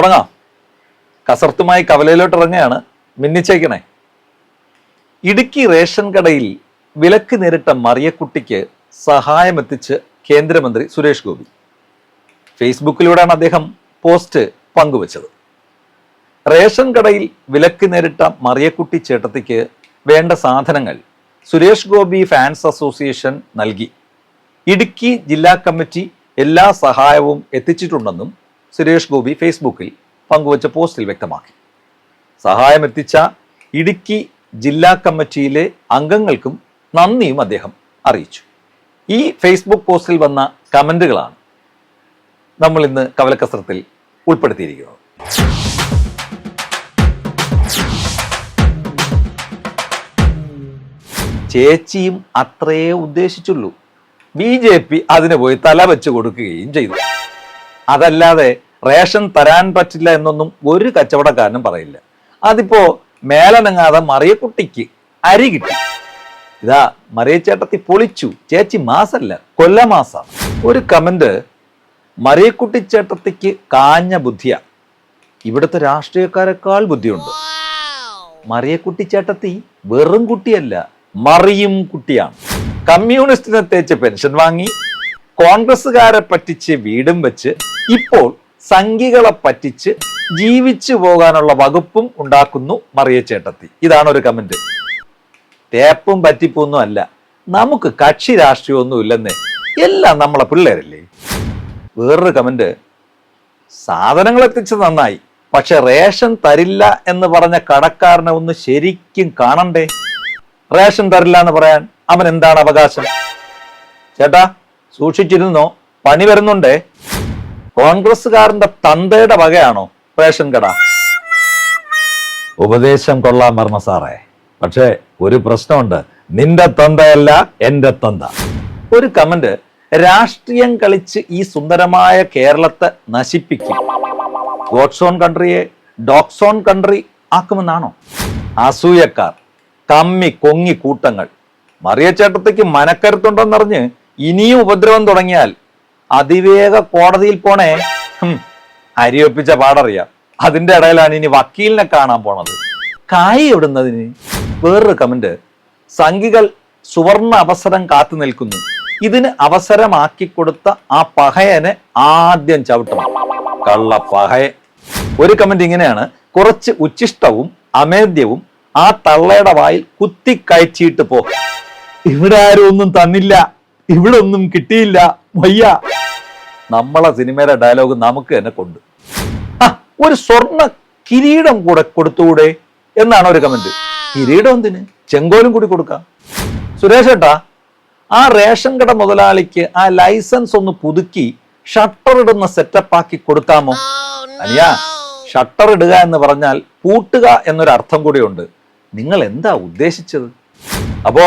തുടങ്ങാം. കസർത്തുമായി കവലയിലോട്ട് ഇറങ്ങുകയാണ്. മിന്നിച്ചേക്കണേ. ഇടുക്കി റേഷൻ കടയിൽ വിലക്ക് നേരിട്ട മറിയക്കുട്ടിക്ക് സഹായമെത്തിച്ച് കേന്ദ്രമന്ത്രി സുരേഷ് ഗോപി. ഫേസ്ബുക്കിലൂടെയാണ് അദ്ദേഹം പോസ്റ്റ് പങ്കുവച്ചത്. റേഷൻ കടയിൽ വിലക്ക് നേരിട്ട മറിയക്കുട്ടി ചേട്ടത്തിക്ക് വേണ്ട സാധനങ്ങൾ സുരേഷ് ഗോപി ഫാൻസ് അസോസിയേഷൻ നൽകി. ഇടുക്കി ജില്ലാ കമ്മിറ്റി എല്ലാ സഹായവും എത്തിച്ചിട്ടുണ്ടെന്നും സുരേഷ് ഗോപി ഫേസ്ബുക്കിൽ പങ്കുവച്ച പോസ്റ്റിൽ വ്യക്തമാക്കി. സഹായം എത്തിച്ച ഇടുക്കി ജില്ലാ കമ്മിറ്റിയിലെ അംഗങ്ങൾക്കും നന്ദിയും അദ്ദേഹം അറിയിച്ചു. ഈ ഫേസ്ബുക്ക് പോസ്റ്റിൽ വന്ന കമന്റുകളാണ് നമ്മൾ ഇന്ന് കവലക്കസരത്തിൽ ഉൾപ്പെടുത്തിയിരിക്കുന്നത്. ചേച്ചിയും അത്രയേ ഉദ്ദേശിച്ചുള്ളൂ. BJP അതിന് പോയി തല വെച്ച് കൊടുക്കുകയും ചെയ്തു. അതല്ലാതെ റേഷൻ തരാൻ പറ്റില്ല എന്നൊന്നും ഒരു കച്ചവടക്കാരനും പറയില്ല. അതിപ്പോ മേലനങ്ങാതെ മറിയക്കുട്ടിക്ക് അരി കിട്ടി. ഇതാ മറിയച്ചേട്ടത്തി പൊളിച്ചു. ചേച്ചി മാസല്ല, കൊല്ലമാസാണ്. ഒരു കമന്റ്, മറിയക്കുട്ടി ചേട്ടത്തിക്ക് കാഞ്ഞ ബുദ്ധിയാ. ഇവിടുത്തെ രാഷ്ട്രീയക്കാരെക്കാൾ ബുദ്ധിയുണ്ട്. മറിയക്കുട്ടി ചേട്ടത്തി വെറും കുട്ടിയല്ല, മറിയും കുട്ടിയാണ്. കമ്മ്യൂണിസ്റ്റിനെ തേച്ച് പെൻഷൻ വാങ്ങി, കോൺഗ്രസ്സുകാരെ പറ്റിച്ച് വീടും വെച്ച്, ഇപ്പോൾ സംഘികളെ പറ്റിച്ച് ജീവിച്ചു പോകാനുള്ള വകുപ്പും ഉണ്ടാക്കുന്നു മറിയച്ചേട്ടത്തി. ഇതാണ് ഒരു കമന്റ്. തേപ്പും പറ്റിപ്പൊന്നും അല്ല, നമുക്ക് കക്ഷി രാഷ്ട്രീയമൊന്നും ഇല്ലെന്നേ, എല്ലാം നമ്മളെ പിള്ളേരല്ലേ. വേറൊരു കമന്റ്, സാധനങ്ങൾ എത്തിച്ച് നന്നായി, പക്ഷെ റേഷൻ തരില്ല എന്ന് പറഞ്ഞ കടക്കാരനെ ഒന്ന് ശരിക്കും കാണണ്ടേ. റേഷൻ തരില്ല എന്ന് പറയാൻ അവൻ എന്താണ് അവകാശം? ചേട്ടാ സൂക്ഷിച്ചിരുന്നോ, പണി വരുന്നുണ്ടേ. കോൺഗ്രസ്സുകാരന്റെ തന്തയുടെ വകയാണോ റേഷൻ കട? ഉപദേശം കൊള്ളാൻ പറഞ്ഞ സാറേ, പക്ഷേ ഒരു പ്രശ്നമുണ്ട്, നിന്റെ തന്തയല്ല എന്റെ തന്ത. ഒരു കമന്റ്, രാഷ്ട്രീയം കളിച്ച് ഈ സുന്ദരമായ കേരളത്തെ നശിപ്പിക്കും, ഗോഡ്സോൺ കൺട്രിയെ ഡോക്സോൺ കൺട്രി ആക്കുമെന്നാണോ? അസൂയക്കാർ, കമ്മി കൊങ്ങി കൂട്ടങ്ങൾ. മറിയച്ചേട്ടത്തേക്ക് മനക്കരുത്തുണ്ടെന്നറിഞ്ഞ് ഇനിയും ഉപദ്രവം തുടങ്ങിയാൽ അതിവേഗ കോടതിയിൽ പോണേ. അരിയൊപ്പിച്ച പാടറിയാം. അതിന്റെ ഇടയിലാണ് ഇനി വക്കീലിനെ കാണാൻ പോണത്. കായ് എവിടുന്നതിന്? വേറൊരു കമന്റ്, സംഘികൾ സുവർണ അവസരം കാത്തു നിൽക്കുന്നു, ഇതിന് അവസരമാക്കി കൊടുത്ത ആ പഹയനെ ആദ്യം ചവിട്ടണം. കള്ള പഹയ. ഒരു കമന്റ് ഇങ്ങനെയാണ്, കുറച്ച് ഉച്ചിഷ്ടവും അമേദ്യവും ആ തള്ളയുടെ വായിൽ കുത്തിക്കയറ്റിയിട്ട് പോ. ഇവിടെ ആരും ഒന്നും തന്നില്ല, ഇവിടെ ഒന്നും കിട്ടിയില്ല, വയ്യ. നമ്മളെ സിനിമയുടെ ഡയലോഗ് നമുക്ക് തന്നെ കൊണ്ട്. ഒരു സ്വർണ്ണ കിരീടം കൂടെ കൊടുത്തുകൂടെ എന്നാണ് ഒരു കമന്റ്. കിരീടം എന്തിന്? ചെങ്കോലും കൂടി കൊടുക്കാം. സുരേഷ് ഏട്ടാ, ആ റേഷൻ കട മുതലാളിക്ക് ആ ലൈസൻസ് ഒന്ന് പുതുക്കി ഷട്ടർ ഇടുന്ന സെറ്റപ്പ് ആക്കി കൊടുക്കാമോ? അനിയാ, ഷട്ടർ ഇടുക എന്ന് പറഞ്ഞാൽ പൂട്ടുക എന്നൊരു അർത്ഥം കൂടിയുണ്ട്. നിങ്ങൾ എന്താ ഉദ്ദേശിച്ചത്? അപ്പോ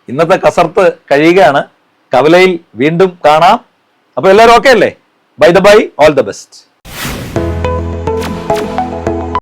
ഇന്നത്തെ കസർത്ത് കഴിയുകയാണ്. കവലയിൽ വീണ്ടും കാണാം. അപ്പൊ എല്ലാവരും ഓക്കെ അല്ലേ? By the by, all the best.